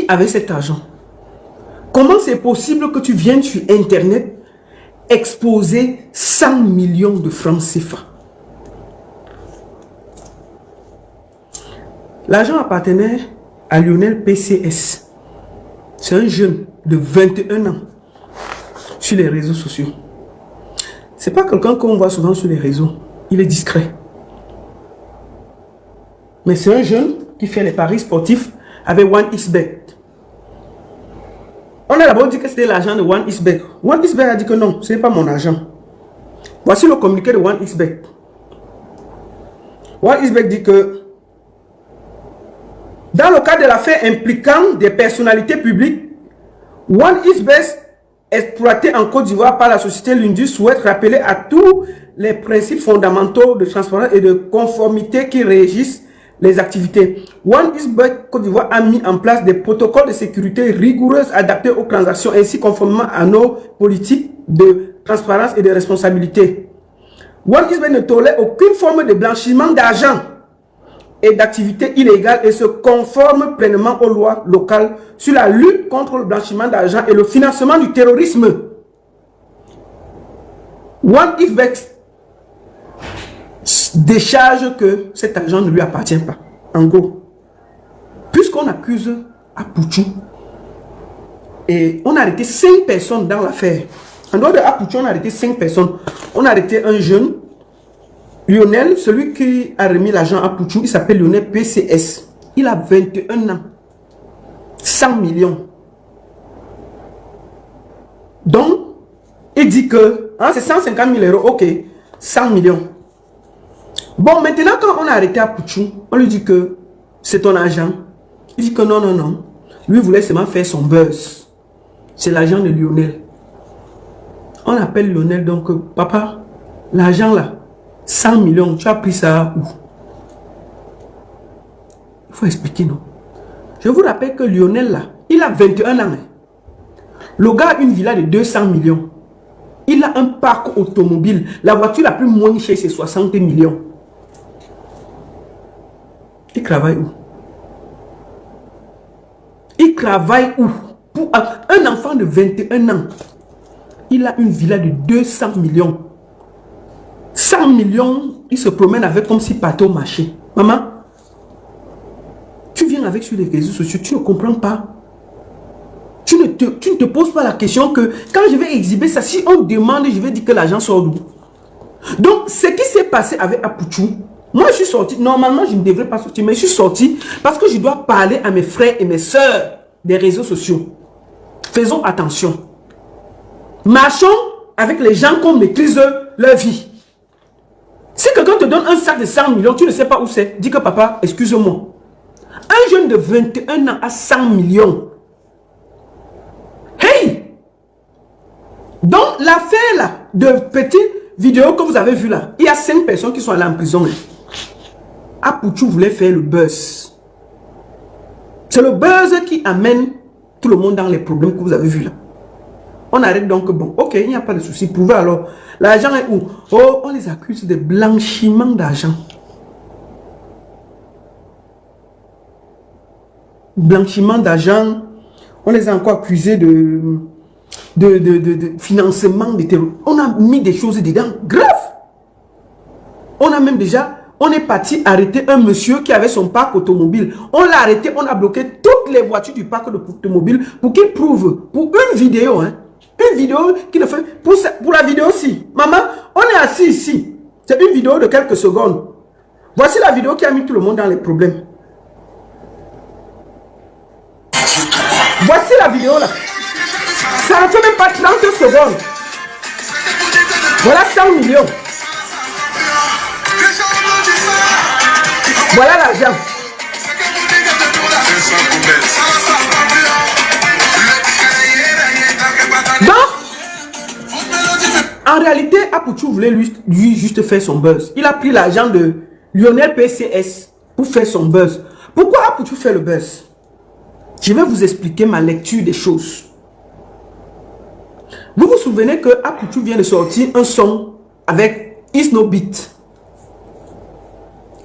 Qui avait cet argent? Comment c'est possible que tu viennes sur Internet exposer 100 millions de francs CFA? L'argent appartenait à Lionel PCS. C'est un jeune de 21 ans sur les réseaux sociaux. C'est pas quelqu'un qu'on voit souvent sur les réseaux. Il est discret. Mais c'est un jeune qui fait les paris sportifs avec OneXBet. On a d'abord dit que c'était l'argent de OneXBet. OneXBet a dit que non, ce n'est pas mon argent. Voici le communiqué de OneXBet. OneXBet dit que dans le cas de l'affaire impliquant des personnalités publiques, OneXBet, exploité en Côte d'Ivoire par la société Lundus, souhaite rappeler à tous les principes fondamentaux de transparence et de conformité qui régissent les activités. OneXBet Côte d'Ivoire a mis en place des protocoles de sécurité rigoureux adaptés aux transactions ainsi conformément à nos politiques de transparence et de responsabilité. OneXBet ne tolère aucune forme de blanchiment d'argent et d'activités illégales et se conforme pleinement aux lois locales sur la lutte contre le blanchiment d'argent et le financement du terrorisme. OneXBet décharge que cet argent ne lui appartient pas. En gros, puisqu'on accuse Apouchou et on a arrêté 5 personnes dans l'affaire. En dehors de Apouchou, on a arrêté 5 personnes. On a arrêté un jeune, Lionel, celui qui a remis l'argent à Apouchou, il s'appelle Lionel PCS. Il a 21 ans. 100 millions. Donc, il dit que c'est 150 000 euros, ok, 100 millions. Bon, maintenant, quand on a arrêté Apouchou, on lui dit que c'est ton argent. Il dit que non, non, non. Lui voulait seulement faire son buzz. C'est l'argent de Lionel. On appelle Lionel, donc, papa, l'argent là, 100 millions, tu as pris ça où? Il faut expliquer, non? Je vous rappelle que Lionel là, il a 21 ans. Le gars a une villa de 200 millions. Il a un parc automobile. La voiture la plus moins chère, c'est 60 millions. Il travaille où? Il travaille où? Pour un enfant de 21 ans, il a une villa de 200 millions. 100 millions, il se promène avec comme si partait au marché. Maman, tu viens avec sur les réseaux sociaux, tu ne comprends pas. Tu ne te poses pas la question que quand je vais exhiber ça, si on demande, je vais dire que l'argent sort d'où. Donc, ce qui s'est passé avec Apouchou, moi je suis sorti, normalement je ne devrais pas sortir, mais je suis sorti parce que je dois parler à mes frères et mes soeurs des réseaux sociaux. Faisons attention. Marchons avec les gens qu'on maîtrise leur vie. Si quelqu'un te donne un sac de 100 millions, tu ne sais pas où c'est, dis que papa, excuse-moi. Un jeune de 21 ans a 100 millions. Hey! Donc, l'affaire là, de petites vidéos que vous avez vu là, il y a 5 personnes qui sont allées en prison. Apouchou voulait faire le buzz. C'est le buzz qui amène tout le monde dans les problèmes que vous avez vus là. On arrête donc, bon, ok, il n'y a pas de souci. Prouvez alors. L'argent est où? Oh, on les accuse de blanchiment d'argent. Blanchiment d'argent. On les a encore accusés de financement de terrorisme. On a mis des choses dedans graves. On a même déjà, on est parti arrêter un monsieur qui avait son parc automobile. On l'a arrêté, on a bloqué toutes les voitures du parc automobile pour qu'il prouve, pour une vidéo, hein. Une vidéo qui le fait, pour la vidéo aussi. Maman, on est assis ici. C'est une vidéo de quelques secondes. Voici la vidéo qui a mis tout le monde dans les problèmes. Voici la vidéo là. Ça ne fait même pas 30 secondes. Voilà 100 millions. Voilà l'argent. Donc, en réalité, Apouchou voulait lui juste faire son buzz. Il a pris l'argent de Lionel PCS pour faire son buzz. Pourquoi Apouchou fait le buzz? Je vais vous expliquer ma lecture des choses. Vous vous souvenez que Apouchou vient de sortir un son avec Isnobit.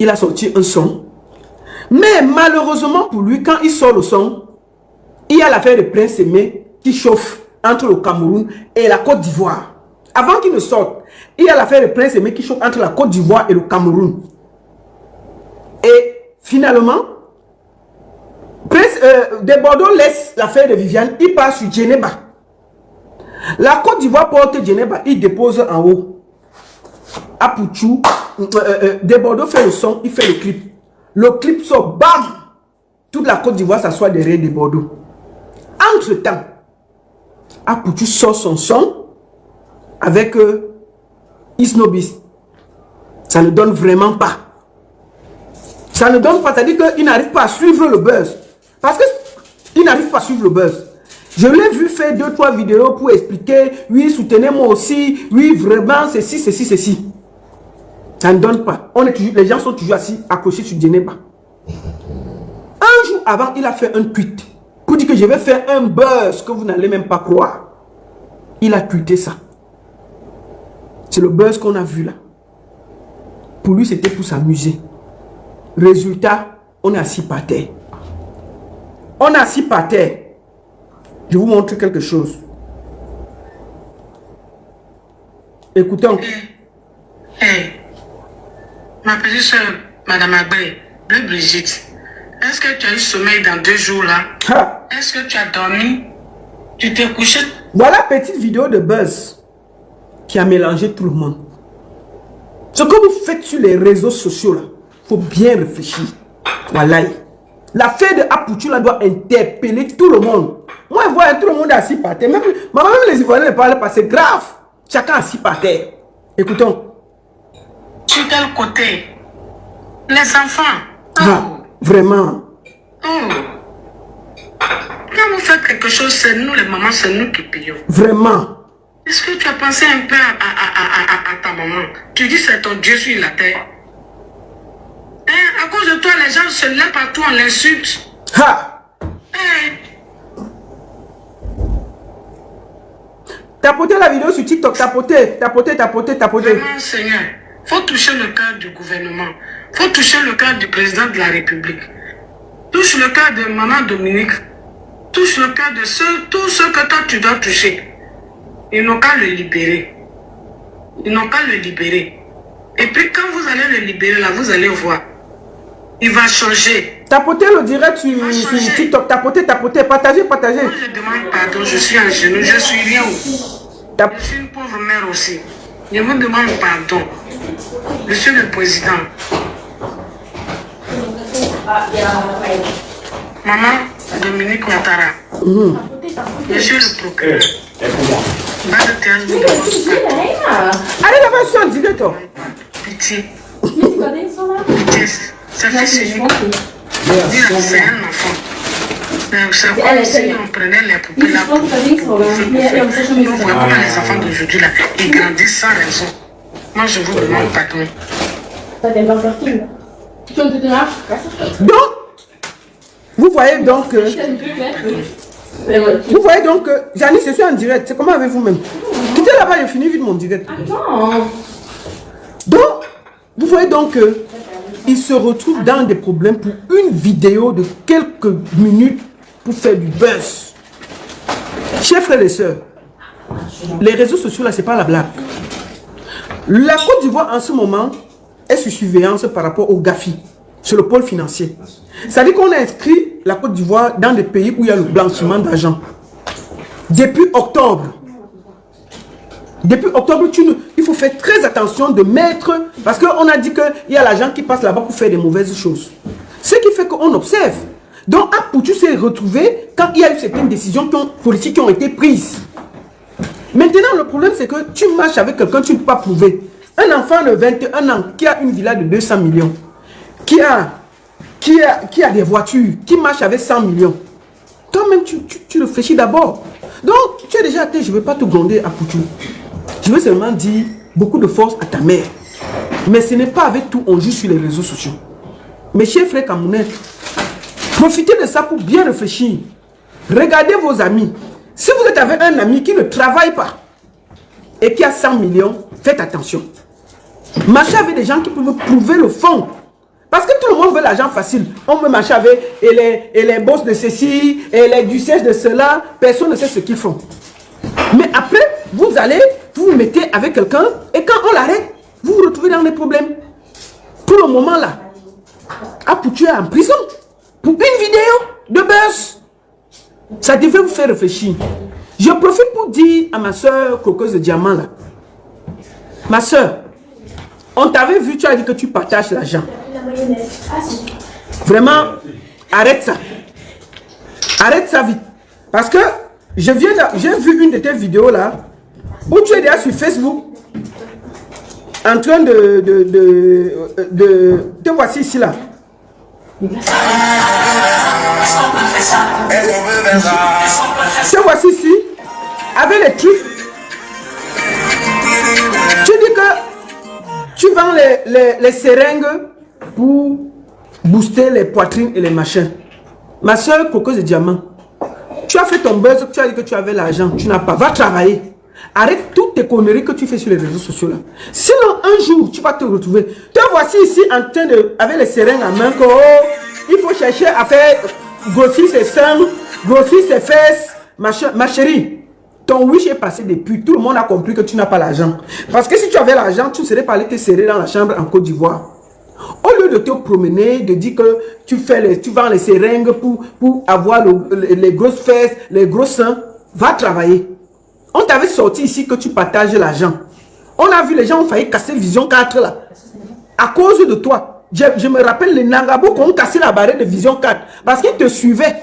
Il a sorti un son. Mais malheureusement pour lui, quand il sort le son, il y a l'affaire de Prince Aimé qui chauffe entre le Cameroun et la Côte d'Ivoire. Avant qu'il ne sorte, il y a l'affaire de Prince Aimé qui chauffe entre la Côte d'Ivoire et le Cameroun. Et finalement, de Bordeaux laisse l'affaire de Viviane, il part sur Djeneba. La Côte d'Ivoire porte Djeneba, il dépose en haut. À Pouchou, de Bordeaux fait le son, il fait le clip. Le clip sort, bam! Toute la Côte d'Ivoire s'assoit derrière de Bordeaux. Entre-temps, Apoutou sort son son avec Isnobis. Ça ne donne vraiment pas. Ça ne donne pas, c'est-à-dire qu'il n'arrive pas à suivre le buzz. Parce qu'il n'arrive pas à suivre le buzz. Je l'ai vu faire 2-3 vidéos pour expliquer, oui, soutenez-moi aussi, oui, vraiment, ceci, ceci, ceci. Ça ne donne pas. Les gens sont toujours assis, accrochés sur Djeneba. Un jour avant, il a fait un tweet pour dire que je vais faire un buzz que vous n'allez même pas croire. Il a tweeté ça. C'est le buzz qu'on a vu là. Pour lui, c'était pour s'amuser. Résultat, on est assis par terre. On est assis par terre. Je vous montre quelque chose. Écoutez. Ma petite soeur, Madame Agbé, le Brigitte, est-ce que tu as eu sommeil dans 2 jours là? Est-ce que tu as dormi? Tu t'es couché? Voilà petite vidéo de buzz qui a mélangé tout le monde. Ce que vous faites sur les réseaux sociaux là, il faut bien réfléchir. Voilà. L'affaire de Apoutou là doit interpeller tout le monde. Moi, je vois tout le monde assis par terre. Même les Ivoiriens ne parlent pas, c'est grave. Chacun assis par terre. Écoutons. Sur quel côté? Les enfants. Vraiment. Quand vous faites quelque chose, c'est nous les mamans, c'est nous qui payons. Vraiment. Est-ce que tu as pensé un peu à ta maman? Tu dis c'est ton Dieu sur la terre. À cause de toi, les gens se lèvent partout, on l'insulte. Tapotez la vidéo sur TikTok, tapotez. Vraiment, Seigneur, faut toucher le cœur du gouvernement. Faut toucher le cœur du président de la République. Touche le cœur de maman Dominique. Touche le cœur de tous ceux que toi tu dois toucher. Ils n'ont qu'à le libérer. Ils n'ont qu'à le libérer. Et puis quand vous allez le libérer, là, vous allez voir. Il va changer. Tapotez le direct sur TikTok. Tapotez. Partagez. Moi, je demande pardon. Je suis en genoux. Je suis rien. Je suis une pauvre mère aussi. Je vous demande pardon. Monsieur le Président. Maman Dominique Ouattara. Monsieur le procureur. Allez là-bas sur un direct. Pitié. Pitié. Ça fait c'est un enfant. C'est comme si on prenait les poupées là. On voit comment les enfants d'aujourd'hui là, ils grandissent sans raison. Moi je vous demande pardon. Donc, vous voyez donc que... Vous voyez donc que... Janice, je suis en direct. C'est comment avec vous-même? Quittez là-bas, j'ai fini vite mon direct. Donc, vous voyez donc que... Il se retrouve dans des problèmes pour une vidéo de quelques minutes pour faire du buzz. Chers frères et sœurs, les réseaux sociaux là, c'est pas la blague. La Côte d'Ivoire en ce moment est sous surveillance par rapport au GAFI, sur le pôle financier. C'est-à-dire qu'on a inscrit la Côte d'Ivoire dans des pays où il y a le blanchiment d'argent. Depuis octobre. Depuis octobre, il faut faire très attention de mettre... Parce qu'on a dit qu'il y a l'argent qui passe là-bas pour faire des mauvaises choses. Ce qui fait qu'on observe. Donc, Apoutou s'est retrouvé quand il y a eu certaines décisions politiques qui ont été prises. Maintenant, le problème, c'est que tu marches avec quelqu'un, tu ne peux pas prouver. Un enfant de 21 ans qui a une villa de 200 millions, qui a des voitures, qui marche avec 100 millions. Toi-même, tu réfléchis d'abord. Donc, tu es déjà athée, je ne vais pas te gronder, Apoutou. Je veux seulement dire beaucoup de force à ta mère. Mais ce n'est pas avec tout on joue sur les réseaux sociaux. Mes chers frères camerounais, profitez de ça pour bien réfléchir. Regardez vos amis. Si vous êtes avec un ami qui ne travaille pas et qui a 100 millions, faites attention. Marchez avec des gens qui peuvent prouver le fond. Parce que tout le monde veut l'argent facile. On veut marcher avec et les boss de ceci, et les duchesses de cela. Personne ne sait ce qu'ils font. Mais après, vous allez, vous mettez avec quelqu'un, et quand on l'arrête, vous vous retrouvez dans des problèmes. Pour le moment là, Apoutu est en prison pour une vidéo de buzz. Ça devait vous faire réfléchir. Je profite pour dire à ma soeur Cocosse de Diamant là. Ma soeur, on t'avait vu, tu as dit que tu partages l'argent. Vraiment, arrête ça. Arrête ça vite. Parce que j'ai vu une de tes vidéos là, où tu es déjà sur Facebook, en train te voici ici là. Te voici ici, avec les trucs. Tu dis que tu vends les seringues pour booster les poitrines et les machins. Ma soeur Coco de Diamant, tu as fait ton buzz, tu as dit que tu avais l'argent, tu n'as pas. Va travailler. Arrête toutes tes conneries que tu fais sur les réseaux sociaux là. Sinon, un jour, tu vas te retrouver. Te voici ici en train de, avec les seringues en main, que, oh, il faut chercher à faire grossir ses seins, grossir ses fesses, machin. Ma chérie, ton wish est passé depuis. Tout le monde a compris que tu n'as pas l'argent. Parce que si tu avais l'argent, tu ne serais pas allé te serrer dans la chambre en Côte d'Ivoire. Au lieu de te promener, de dire que tu vends les seringues pour avoir les grosses fesses, les gros seins, va travailler. On t'avait sorti ici que tu partages l'argent. On a vu les gens ont failli casser Vision 4 là. À cause de toi. Je me rappelle les Nangabo qui ont cassé la barrière de Vision 4. Parce qu'ils te suivaient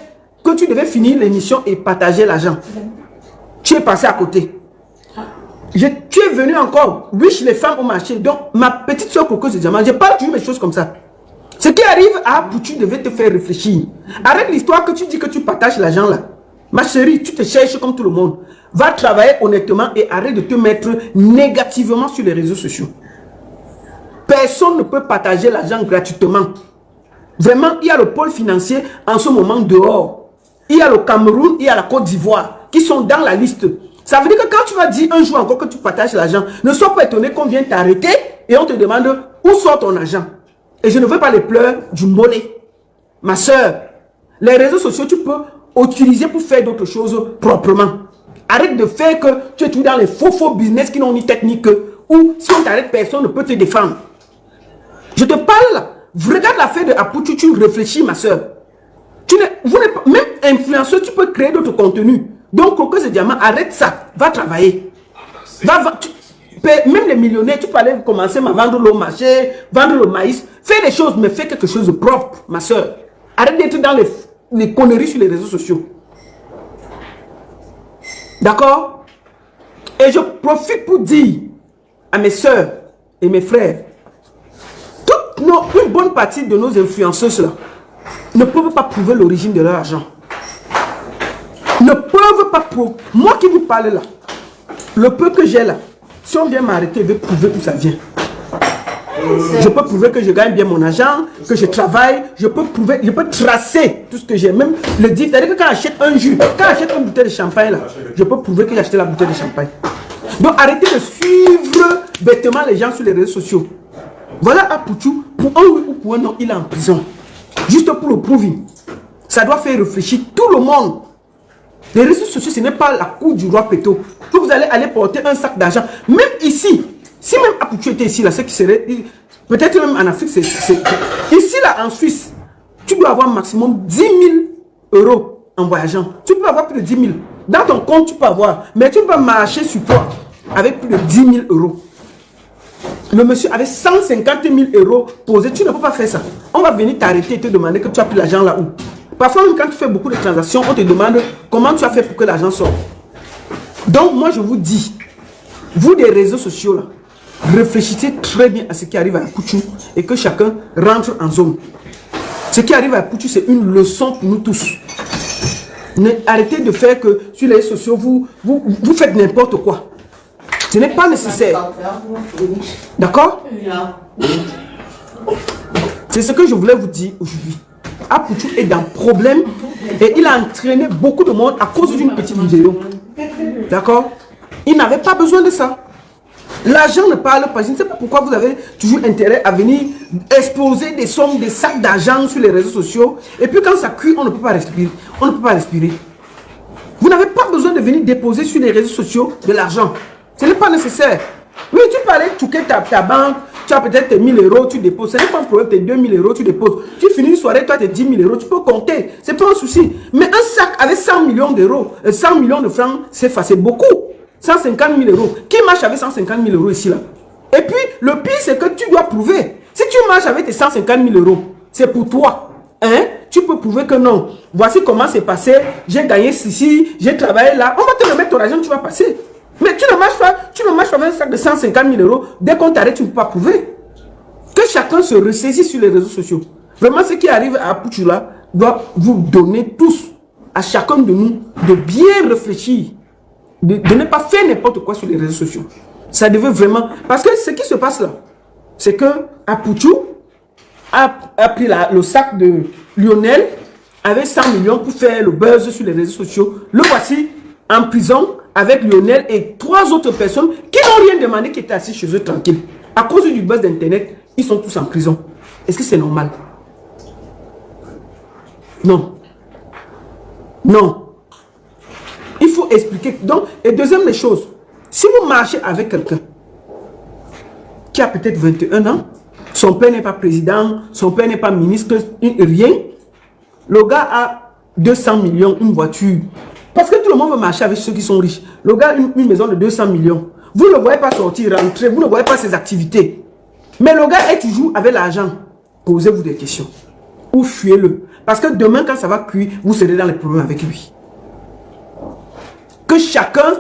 que tu devais finir l'émission et partager l'argent. Tu es passé à côté. Tu es venu encore. Wish les femmes au marché. Donc, ma petite soeur Coco de Diamant, je parle toujours mes choses comme ça. Ce qui arrive à Apoutu devait te faire réfléchir. Arrête l'histoire que tu dis que tu partages l'argent là. Ma chérie, tu te cherches comme tout le monde. Va travailler honnêtement et arrête de te mettre négativement sur les réseaux sociaux. Personne ne peut partager l'argent gratuitement. Vraiment, il y a le pôle financier en ce moment dehors. Il y a le Cameroun, il y a la Côte d'Ivoire qui sont dans la liste. Ça veut dire que quand tu vas dire un jour encore que tu partages l'argent, ne sois pas étonné qu'on vienne t'arrêter et on te demande où sort ton argent. Et je ne veux pas les pleurs du mollet. Ma soeur, les réseaux sociaux, tu peux utiliser pour faire d'autres choses proprement. Arrête de faire que tu es tout dans les faux business qui n'ont ni technique, ou si on t'arrête, personne ne peut te défendre. Je te parle, regarde l'affaire de Apoutu, tu réfléchis ma soeur. Même influenceur, tu peux créer d'autres contenus. Donc, Coco de Diamant, arrête ça, va travailler. Même les millionnaires, tu peux aller commencer à vendre le marché, vendre le maïs. Fais des choses, mais fais quelque chose de propre, ma soeur. Arrête d'être dans les conneries sur les réseaux sociaux. D'accord? Et je profite pour dire à mes soeurs et mes frères, une bonne partie de nos influenceuses là ne peuvent pas prouver l'origine de leur argent. Ne peuvent pas prouver. Moi qui vous parle là, le peu que j'ai là, si on vient m'arrêter, je vais prouver où ça vient. Je peux prouver que je gagne bien mon argent, que je travaille, je peux prouver, je peux tracer tout ce que j'ai. Même le dire, c'est-à-dire que quand j'achète un jus, quand j'achète une bouteille de champagne là, je peux prouver que j'ai acheté la bouteille de champagne. Donc arrêtez de suivre bêtement les gens sur les réseaux sociaux. Voilà Apoutu, pour un oui ou pour un non, il est en prison. Juste pour le prouver. Ça doit faire réfléchir tout le monde. Les réseaux sociaux, ce n'est pas la cour du roi Péto. Que vous allez aller porter un sac d'argent. Même ici, si même Apoutu était ici, là, ce qui serait, peut-être même en Afrique, c'est ici, là, en Suisse, tu dois avoir maximum 10 000 euros en voyageant. Tu peux avoir plus de 10 000. Dans ton compte, tu peux avoir. Mais tu peux marcher sur toi avec plus de 10 000 euros. Le monsieur avait 150 000 euros posés. Tu ne peux pas faire ça. On va venir t'arrêter et te demander que tu as pris l'argent là où. Parfois, même quand tu fais beaucoup de transactions, on te demande comment tu as fait pour que l'argent sorte. Donc, moi, je vous dis, vous des réseaux sociaux là, réfléchissez très bien à ce qui arrive à Apoutu et que chacun rentre en zone. Ce qui arrive à Apoutu, c'est une leçon pour nous tous. Arrêtez de faire que sur les réseaux sociaux, vous faites n'importe quoi. Ce n'est pas nécessaire. D'accord? C'est ce que je voulais vous dire aujourd'hui. Apoutu est dans problème et il a entraîné beaucoup de monde à cause d'une petite vidéo. D'accord? Il n'avait pas besoin de ça. L'argent ne parle pas. Je ne sais pas pourquoi vous avez toujours intérêt à venir exposer des sommes, des sacs d'argent sur les réseaux sociaux. Et puis quand ça cuit, on ne peut pas respirer. On ne peut pas respirer. Vous n'avez pas besoin de venir déposer sur les réseaux sociaux de l'argent. Ce n'est pas nécessaire. Oui, tu peux aller touquer ta banque, tu as peut-être tes 1000 euros, tu déposes. Ce n'est pas un problème, tes 2000 euros, tu déposes. Tu finis une soirée, toi, tes 10 000 euros, tu peux compter. Ce n'est pas un souci. Mais un sac avec 100 millions d'euros, 100 millions de francs, c'est beaucoup. 150 000 euros. Qui marche avec 150 000 euros ici, là? Et puis, le pire, c'est que tu dois prouver. Si tu marches avec tes 150 000 euros, c'est pour toi. Hein? Tu peux prouver que non. Voici comment c'est passé. J'ai gagné ceci, j'ai travaillé là. On va te remettre ton argent, tu vas passer. Mais tu ne marches pas avec un sac de 150 000 euros. Dès qu'on t'arrête, tu ne peux pas prouver. Que chacun se ressaisit sur les réseaux sociaux. Vraiment, ce qui arrive à Pouchoula doit vous donner tous, à chacun de nous, de bien réfléchir. De ne pas faire n'importe quoi sur les réseaux sociaux. Ça devait vraiment... Parce que ce qui se passe là, c'est que Pouchou a pris le sac de Lionel avec 100 millions pour faire le buzz sur les réseaux sociaux. Le voici en prison avec Lionel et 3 autres personnes qui n'ont rien demandé, qui étaient assis chez eux tranquilles. À cause du buzz d'internet, ils sont tous en prison. Est-ce que c'est normal? Non. Non. Il faut expliquer. Donc, et deuxième des choses, si vous marchez avec quelqu'un qui a peut-être 21 ans, son père n'est pas président, son père n'est pas ministre, rien, le gars a 200 millions, une voiture. Parce que tout le monde veut marcher avec ceux qui sont riches. Le gars a une maison de 200 millions. Vous ne le voyez pas sortir, rentrer, vous ne voyez pas ses activités. Mais le gars est toujours avec l'argent. Posez-vous des questions. Ou fuyez-le. Parce que demain, quand ça va cuire, vous serez dans les problèmes avec lui. Que chacun,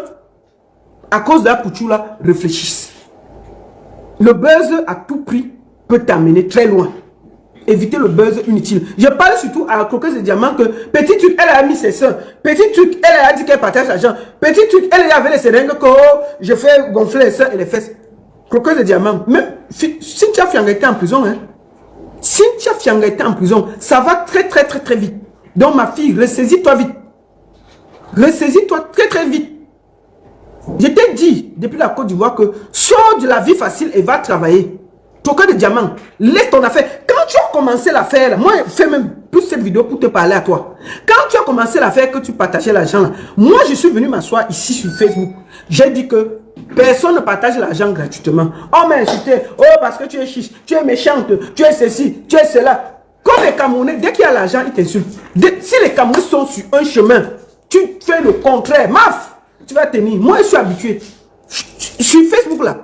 à cause de la Pouchoula, réfléchisse. Le buzz à tout prix peut t'amener très loin. Évitez le buzz inutile. Je parle surtout à la croqueuse de diamant que petit truc, elle a mis ses soeurs. Petit truc, elle a dit qu'elle partage l'argent. Petit truc, elle avait les seringues que je fais gonfler les soeurs et les fesses. Croqueuse de diamant. Même Cynthia Fianga était en prison. Hein. Cynthia Fianga était en prison. Ça va très vite. Donc ma fille, ressaisis-toi vite. Ressaisis-toi très vite. Je t'ai dit, depuis la Côte d'Ivoire, que sors de la vie facile et va travailler. Croqueuse de diamant, laisse ton affaire. Quand tu as commencé l'affaire, moi je fais même plus cette vidéo pour te parler à toi. Quand tu as commencé l'affaire que tu partageais l'argent, moi je suis venu m'asseoir ici sur Facebook. J'ai dit que personne ne partage l'argent gratuitement. On m'a insulté, oh parce que tu es chiche, tu es méchante, tu es ceci, tu es cela. Comme les Camerounais, dès qu'il y a l'argent, ils t'insultent. Si les Camerounais sont sur un chemin, tu fais le contraire, maf, tu vas tenir. Moi je suis habitué. Je suis Facebook là.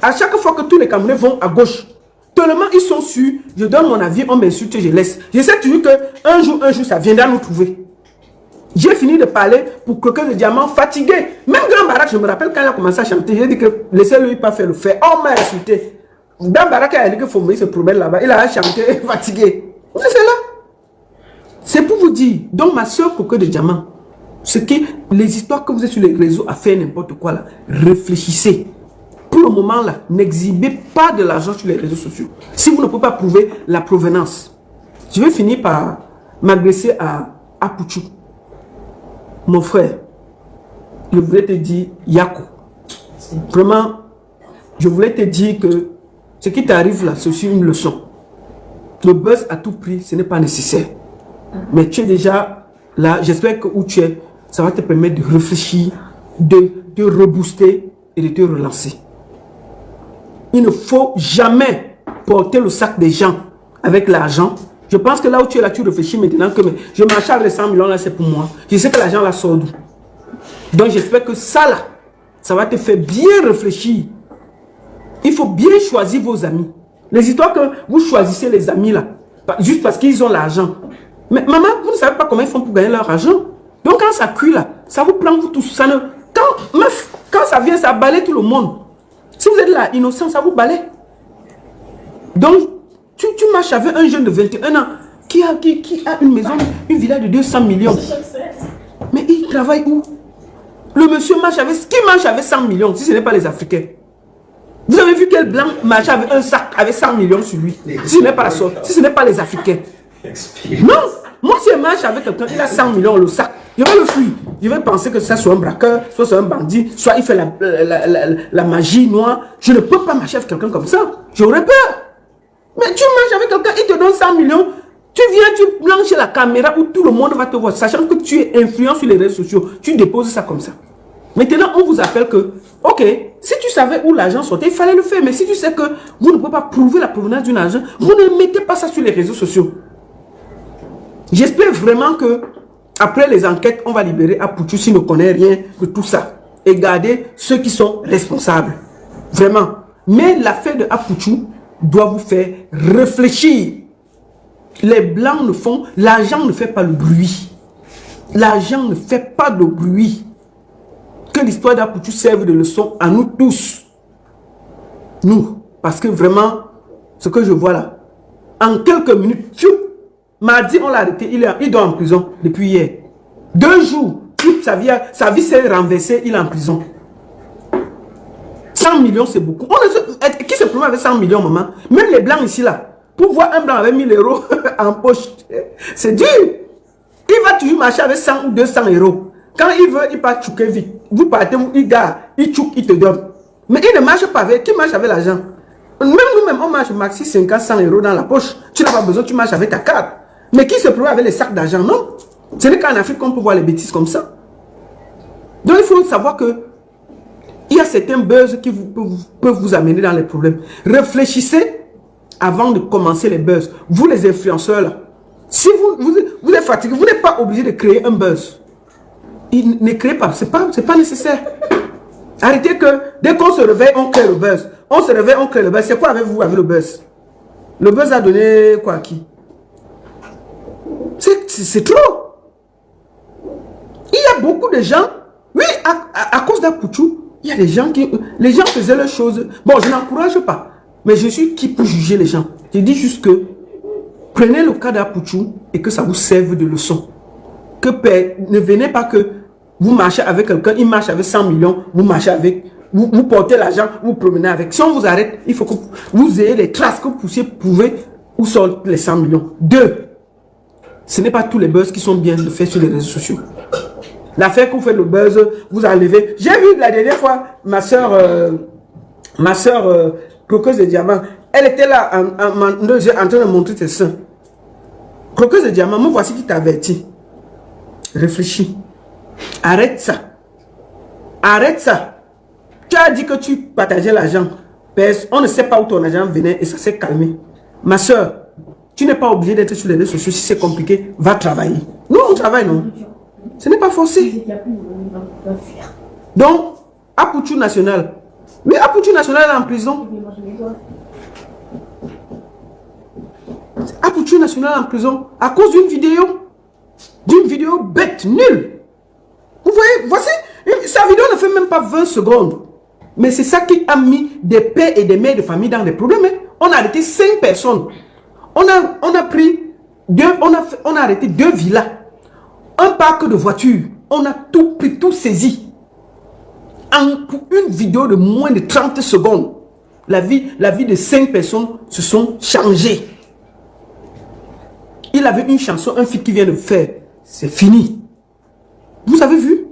À chaque fois que tous les Camerounais vont à gauche, tellement ils sont sûrs, je donne mon avis, on m'insulte et je laisse. Je sais toujours qu'un jour, ça viendra nous trouver. J'ai fini de parler pour Croqueuse de diamant fatigué. Même Grand Barak, je me rappelle quand il a commencé à chanter, j'ai dit que laissez-le pas faire le fait. On m'a insulté. Grand Barak a dit qu'il faut se promène là-bas. Il a chanté fatigué. C'est cela. C'est pour vous dire. Donc ma soeur Croqueuse de diamant, ce qui, les histoires que vous êtes sur les réseaux à faire n'importe quoi là, réfléchissez. Pour le moment là, n'exhibez pas de l'argent sur les réseaux sociaux. Si vous ne pouvez pas prouver la provenance. Je vais finir par m'adresser à Pouchou. Mon frère, je voulais te dire, Yako, vraiment, je voulais te dire que ce qui t'arrive là, c'est aussi une leçon. Le buzz à tout prix, ce n'est pas nécessaire. Mais tu es déjà là, j'espère que où tu es, ça va te permettre de réfléchir, de te rebooster et de te relancer. Il ne faut jamais porter le sac des gens avec l'argent. Je pense que là où tu es là, tu réfléchis maintenant que je marche avec les 100 millions là, c'est pour moi. Je sais que l'argent là sort d'où. Donc j'espère que ça là, ça va te faire bien réfléchir. Il faut bien choisir vos amis. Les histoires que vous choisissez les amis là, juste parce qu'ils ont l'argent. Mais maman, vous ne savez pas comment ils font pour gagner leur argent. Donc quand ça cuit là, ça vous prend vous tous. Ça ne... quand ça vient, ça balaye tout le monde. Si vous êtes là, innocent, ça vous balaye. Donc, tu marches avec un jeune de 21 ans qui a une maison, une villa de 200 millions. Mais il travaille où? Le monsieur marche avec... Qui marche avec 100 millions si ce n'est pas les Africains? Vous avez vu quel blanc marche avec un sac avec 100 millions sur lui? Si ce n'est pas la sorte, si ce n'est pas les Africains. Non! Moi, si je marche avec quelqu'un, il a 100 millions le sac. Je vais le fuir. Je vais penser que ça soit un braqueur, soit c'est un bandit, soit il fait la magie noire. Je ne peux pas marcher avec quelqu'un comme ça. J'aurais peur. Mais tu marches avec quelqu'un, il te donne 100 millions. Tu viens, tu blanches la caméra où tout le monde va te voir. Sachant que tu es influent sur les réseaux sociaux. Tu déposes ça comme ça. Maintenant, on vous appelle que, ok, si tu savais où l'argent sortait, il fallait le faire. Mais si tu sais que vous ne pouvez pas prouver la provenance d'un argent, vous ne mettez pas ça sur les réseaux sociaux. J'espère vraiment que après les enquêtes, on va libérer Apouchou s'il ne connaît rien de tout ça. Et garder ceux qui sont responsables. Vraiment. Mais l'affaire de Apouchou doit vous faire réfléchir. Les Blancs ne font... L'argent ne fait pas le bruit. L'argent ne fait pas de bruit. Que l'histoire d'Apouchou serve de leçon à nous tous. Nous. Parce que vraiment, ce que je vois là, en quelques minutes, mardi, on l'a arrêté. Il dort en prison depuis hier. 2 jours. Toute sa vie s'est renversée. Il est en prison. 100 millions, c'est beaucoup. Qui se promène avec 100 millions, maman? Même les Blancs ici, là. Pour voir un Blanc avec 1000 euros en poche, c'est dur. Il va toujours marcher avec 100 ou 200 euros. Quand il veut, il part chouquer vite. Vous partez, il garde, il chouk, il te donne. Mais il ne marche pas avec. Qui marche avec l'argent? Même nous-mêmes, on marche maxi 50, 100 euros dans la poche. Tu n'as pas besoin, tu marches avec ta carte. Mais qui se promène avec les sacs d'argent? Non. Ce n'est qu'en Afrique qu'on peut voir les bêtises comme ça. Donc il faut savoir que il y a certains buzz qui peuvent vous amener dans les problèmes. Réfléchissez avant de commencer les buzz. Vous les influenceurs là, si vous êtes fatigué, vous n'êtes pas obligé de créer un buzz. Ne créez pas, c'est pas nécessaire. Arrêtez que dès qu'on se réveille, on crée le buzz. On se réveille, on crée le buzz. C'est quoi avec vous avec le buzz? Le buzz a donné quoi à qui? C'est trop. Il y a beaucoup de gens, oui, à cause d'Apouchou, il y a des gens qui... Les gens faisaient leurs choses. Bon, je n'encourage pas, mais je suis qui pour juger les gens? Je dis juste que prenez le cas d'Apouchou et que ça vous serve de leçon. Que ne venez pas que vous marchez avec quelqu'un, il marche avec 100 millions, vous marchez avec... Vous portez l'argent, vous promenez avec. Si on vous arrête, il faut que vous ayez les traces, que vous puissiez prouver où sont les 100 millions. 2. Ce n'est pas tous les buzz qui sont bien faits sur les réseaux sociaux. L'affaire que vous faites le buzz, vous enlevez. J'ai vu la dernière fois ma soeur croqueuse de diamant. Elle était là en train de montrer ses seins. Croqueuse de diamant, me voici qui t'avertit. Réfléchis. Arrête ça. Arrête ça. Tu as dit que tu partageais l'argent. On ne sait pas où ton argent venait et ça s'est calmé. Ma soeur, tu n'es pas obligé d'être sur les réseaux sociaux. Si c'est compliqué, va travailler. Nous, on travaille, non? Ce n'est pas forcé. Donc, Apouchou National. Mais Apouchou National est en prison. Apouchou National est en prison à cause d'une vidéo. D'une vidéo bête, nulle. Vous voyez, voici, sa vidéo ne fait même pas 20 secondes. Mais c'est ça qui a mis des pères et des mères de famille dans des problèmes. Hein. On a arrêté 5 personnes. On a pris on a arrêté 2 villas. Un parc de voitures. On a tout pris, tout saisi. Pour une vidéo de moins de 30 secondes, la vie de 5 personnes se sont changées. Il avait une chanson, un feat qui vient de faire. C'est fini. Vous avez vu?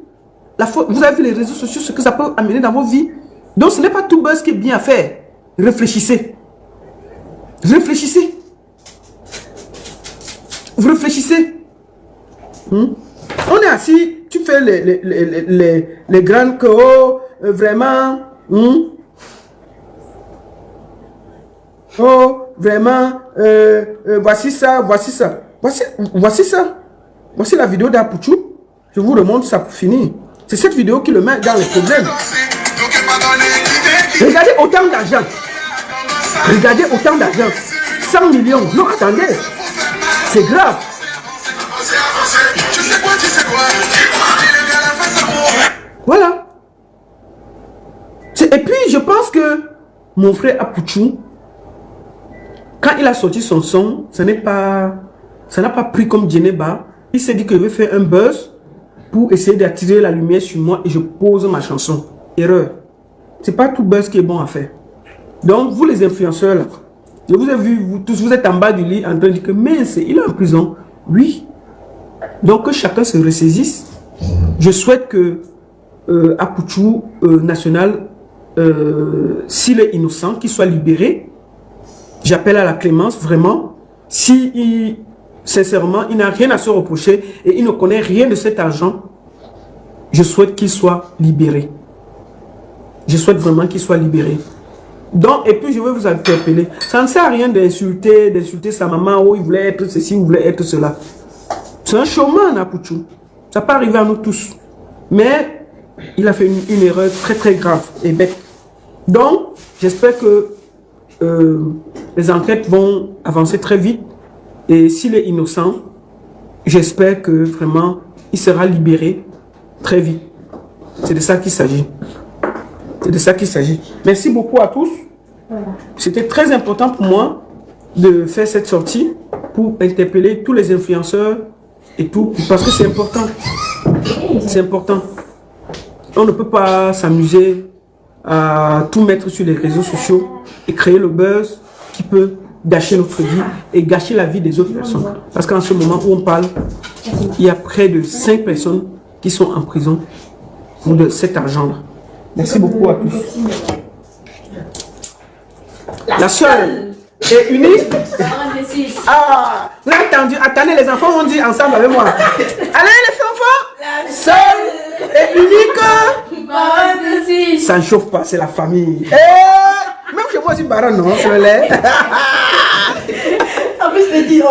Vous avez vu les réseaux sociaux, ce que ça peut amener dans vos vies. Donc ce n'est pas tout buzz qui est bien à faire. Réfléchissez. Réfléchissez. Vous réfléchissez. On est assis, tu fais les grandes que vraiment. Oh, vraiment. Voici ça, voici ça. Voici ça. Voici la vidéo d'Apouchou. Je vous remonte ça pour finir. C'est cette vidéo qui le met dans les problèmes. Regardez autant d'argent. Regardez autant d'argent. 100 millions. Non, attendez. C'est grave. Voilà. Et puis, je pense que mon frère Apouchou, quand il a sorti son son, ça n'a pas pris comme Djeneba. Il s'est dit que je vais faire un buzz pour essayer d'attirer la lumière sur moi et je pose ma chanson. Erreur. C'est pas tout buzz qui est bon à faire. Donc, vous les influenceurs là, je vous ai vu, vous tous, vous êtes en bas du lit en train de dire que mince, il est en prison. Oui. Donc, que chacun se ressaisisse. Je souhaite que Apouchou National, s'il est innocent, qu'il soit libéré. j'appelle à la clémence, vraiment. Si, sincèrement, il n'a rien à se reprocher et il ne connaît rien de cet argent, je souhaite qu'il soit libéré. Je souhaite vraiment qu'il soit libéré. Donc, et puis je vais vous interpeller. Ça ne sert à rien d'insulter sa maman. Oh, il voulait être ceci, il voulait être cela. C'est un showman, Apouchou. Ça peut arriver à nous tous. Mais il a fait une erreur très très grave et bête. Donc, j'espère que les enquêtes vont avancer très vite. Et s'il est innocent, j'espère que vraiment, il sera libéré très vite. C'est de ça qu'il s'agit. C'est de ça qu'il s'agit. Merci beaucoup à tous. Voilà. C'était très important pour moi de faire cette sortie pour interpeller tous les influenceurs et tout, parce que c'est important. C'est important. On ne peut pas s'amuser à tout mettre sur les réseaux sociaux et créer le buzz qui peut gâcher notre vie et gâcher la vie des autres personnes. Parce qu'en ce moment où on parle, il y a près de 5 personnes qui sont en prison pour de cet argent-là. Merci beaucoup à tous. La seule et unique. Ah, vous avez entendu? Attendez, les enfants vont dire ensemble avec moi. Allez, les enfants. La seule et unique. Ça ne chauffe pas, c'est la famille. Même chez moi, c'est baron, non? En plus, je dis.